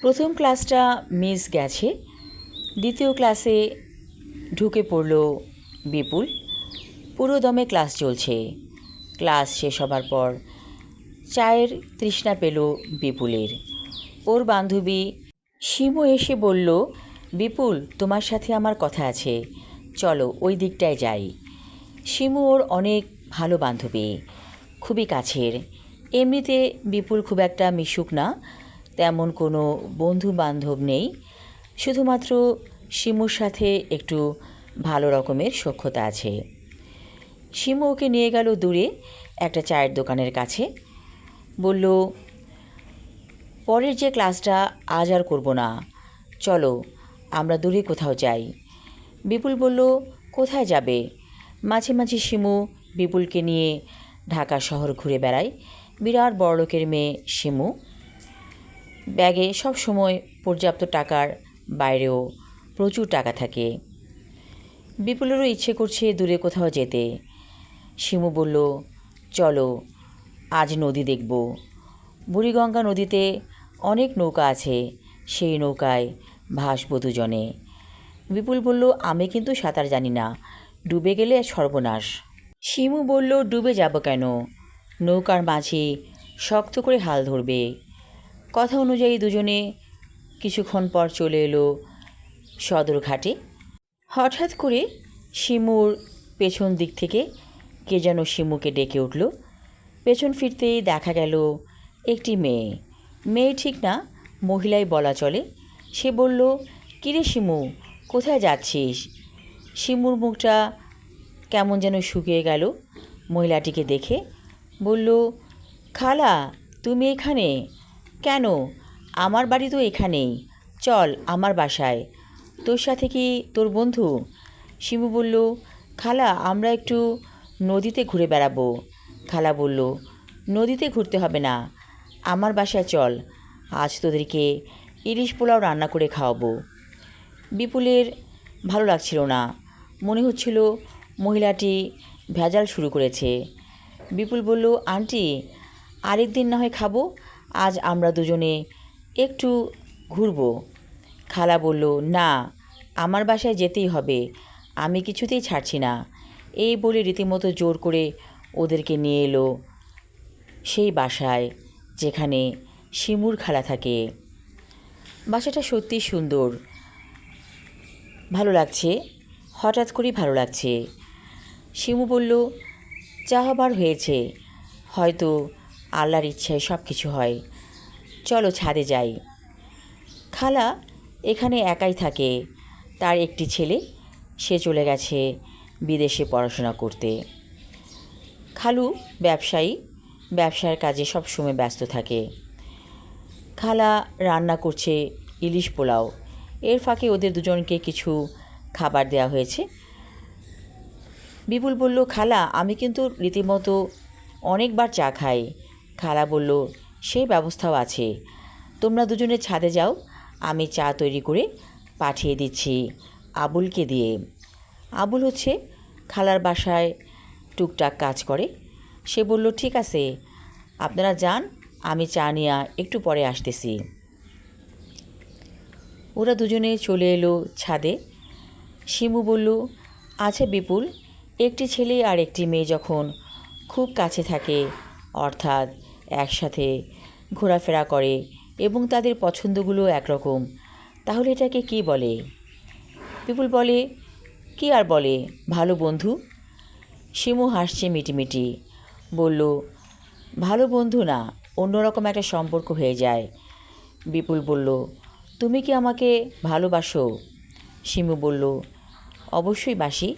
প্রথম ক্লাসটা মিস গেছে। দ্বিতীয় ক্লাসে ঢুকে পড়ল বিপুল। পুরো দমে ক্লাস চলছে। ক্লাস শেষ হবার পর চায়ের তৃষ্ণা পেল বিপুলের। ওর বান্ধবী শিমু এসে বলল, বিপুল, তোমার সাথে আমার কথা আছে, চলো ওই দিকটায় যাই। শিমু ওর অনেক ভালো বান্ধবী, খুবই কাছের। এমনিতে বিপুল খুব একটা মিশুক না, তেমন কোনো বন্ধু বান্ধব নেই, শুধুমাত্র শিমুর সাথে একটু ভালো রকমের সখ্যতা আছে। শিমু ওকে নিয়ে গেল দূরে একটা চায়ের দোকানের কাছে। বলল, পরের যে ক্লাসটা আজ আর করব না, চলো আমরা দূরে কোথাও যাই। বিপুল বলল, কোথায় যাবে? মাঝে মাঝে শিমু বিপুলকে নিয়ে ঢাকা শহর ঘুরে বেড়ায়। বিরাট বড়লোকের মেয়ে শিমু। ব্যাগে সব সময় পর্যাপ্ত টাকার বাইরেও প্রচুর টাকা থাকে। বিপুলেরও ইচ্ছে করছে দূরে কোথাও যেতে। শিমু বলল, চলো আজ নদী দেখব। বুড়িগঙ্গা নদীতে অনেক নৌকা আছে, সেই নৌকায় ভাসবো দুজনে। বিপুল বলল, আমি কিন্তু সাঁতার জানি না, ডুবে গেলে সর্বনাশ। শিমু বলল, ডুবে যাব কেন, নৌকার মাঝে শক্ত করে হাল ধরবে। কথা অনুযায়ী দুজনে কিছুক্ষণ পর চলে এলো সদরঘাটে। হঠাৎ করে শিমুর পেছন দিক থেকে কে যেন শিমুকে ডেকে উঠল। পেছন ফিরতেই দেখা গেল একটি মেয়ে। মেয়ে ঠিক না, মহিলাই বলা চলে। সে বলল, কিরে শিমু, কোথায় যাচ্ছিস? শিমুর মুখটা কেমন যেন শুকিয়ে গেল মহিলাটিকে দেখে। বলল, খালা, তুমি এখানে কেন? আমার বাড়ি তো এখানেই, চল আমার বাসায়। তোর সাথে কি তোর বন্ধু? শিমু বলল, খালা, আমরা একটু নদীতে ঘুরে বেড়াবো। খালা বলল, নদীতে ঘুরতে হবে না, আমার বাসায় চল, আজ তোদেরকে ইলিশ পোলাও রান্না করে খাওয়াবো। বিপুলের ভালো লাগছিল না, মনে হচ্ছিল মহিলাটি ভেজাল শুরু করেছে। বিপুল বলল, আন্টি, আরেকদিন না হয় খাবো, আজ আমরা দুজনে একটু ঘুরবো। খালা বলল, না, আমার বাসায় যেতেই হবে, আমি কিছুতেই ছাড়ছি না। এই বলে রীতিমতো জোর করে ওদেরকে নিয়ে এলো সেই বাসায় যেখানে শিমুর খালা থাকে। বাসাটা সত্যি সুন্দর, ভালো লাগছে, হঠাৎ করেই ভালো লাগছে। শিমু বলল, যা হবার হয়েছে, হয়তো আল্লাহর ইচ্ছায় সব কিছু হয়, চলো ছাদে যাই। খালা এখানে একাই থাকে, তার একটি ছেলে, সে চলে গেছে বিদেশে পড়াশোনা করতে। খালু ব্যবসায়ী, ব্যবসার কাজে সব সময় ব্যস্ত থাকে। খালা রান্না করছে ইলিশ পোলাও, এর ফাঁকে ওদের দুজনকে কিছু খাবার দেওয়া হয়েছে। বিপুল বলল, খালা, আমি কিন্তু রীতিমতো অনেকবার চা খাই। খালা বলল, সেই ব্যবস্থাও আছে, তোমরা দুজনে ছাদে যাও, আমি চা তৈরি করে পাঠিয়ে দিচ্ছি আবুলকে দিয়ে। আবুল হচ্ছে খালার বাসায় টুকটাক কাজ করে। সে বলল, ঠিক আছে, আপনারা যান, আমি চা নিয়ে একটু পরে আসতেছি। ওরা দুজনে চলে এলো ছাদে। শিমু বলল, আচ্ছা বিপুল, একটি ছেলে আর একটি মেয়ে যখন খুব কাছে থাকে, অর্থাৎ একসাথে ঘোরাফেরা করে এবং তাদের পছন্দগুলো একরকম, তাহলে এটাকে কি বলে? বিপুল বলে, কি আর বলে, ভালো বন্ধু। শিমু হাসছে মিটিমিটি, বলল, ভালো বন্ধু না, অন্যরকম একটা সম্পর্ক হয়ে যায়। বিপুল বলল, তুমি কি আমাকে ভালোবাসো? শিমু বলল, অবশ্যই বাসি,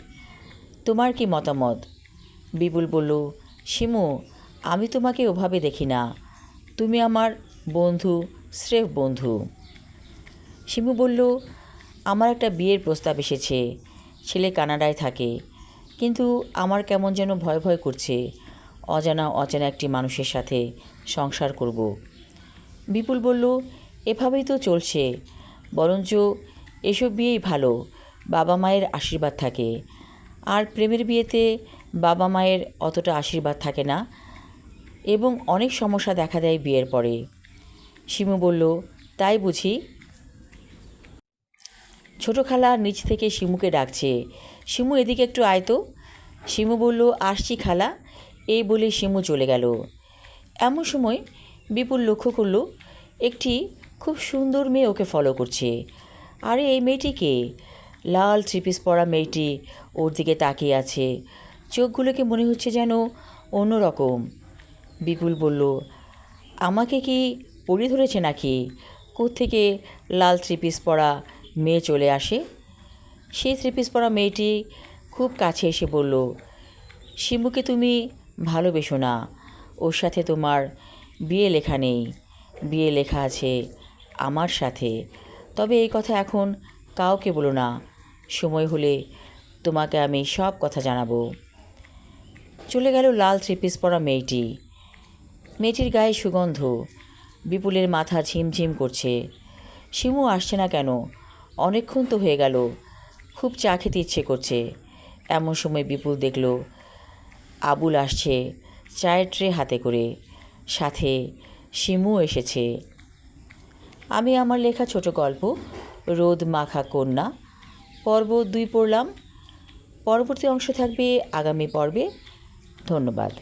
তোমার কি মতামত? বিপুল বলল, শিমু, আমি তোমাকে ওভাবে দেখি না, তুমি আমার বন্ধু, স্রেফ বন্ধু। শিমু বলল, আমার একটা বিয়ের প্রস্তাব এসেছে, ছেলে কানাডায় থাকে, কিন্তু আমার কেমন যেন ভয় ভয় করছে, অচেনা একটি মানুষের সাথে সংসার করব। বিপুল বলল, এভাবেই তো চলছে, বরঞ্চ এসব বিয়েই ভালো, বাবা মায়ের আশীর্বাদ থাকে। আর প্রেমের বিয়েতে বাবা মায়ের অতটা আশীর্বাদ থাকে না এবং অনেক সমস্যা দেখা দেয় বিয়ের পরে। শিমু বলল, তাই বুঝি? ছোটো খালা নিচ থেকে শিমুকে ডাকছে, শিমু এদিকে একটু আয় তো। শিমু বলল, আসছি খালা। এই বলে শিমু চলে গেল। এমন সময় বিপুল লক্ষ্য করল একটি খুব সুন্দর মেয়ে ওকে ফলো করছে। আরে এই মেয়েটিকে, লাল থ্রি পিস পরা মেয়েটি ওর দিকে তাকিয়ে আছে। চোখগুলোকে মনে হচ্ছে যেন অন্যরকম। বিপুল বলল, আমাকে কি পরি ধরেছে নাকি? কোত্থেকে লাল থ্রি পিস পরা মেয়ে চলে আসে? সেই থ্রি পিস পরা মেয়েটি খুব কাছে এসে বলল, শিমুকে তুমি ভালোবেসো না, ওর সাথে তোমার বিয়ে লেখা নেই, বিয়ে লেখা আছে আমার সাথে। তবে এই কথা এখন কাউকে বলো না, সময় হলে তোমাকে আমি সব কথা জানাবো। চলে গেল লাল থ্রি পিস পরা মেয়েটি। মেয়েটির গায়ে সুগন্ধ। বিপুলের মাথা ঝিমঝিম করছে। শিমু আসছে না কেন? অনেকক্ষণ তো হয়ে গেল, খুব চা খেতে ইচ্ছে করছে। এমন সময় বিপুল দেখল আবুল আসছে চায়ের ট্রে হাতে করে, সাথে শিমু এসেছে। আমি আমার লেখা ছোট গল্প রোদ মাখা কন্যা পর্ব 2 পড়লাম। পরবর্তী অংশ থাকবে আগামী পর্বে। ধন্যবাদ।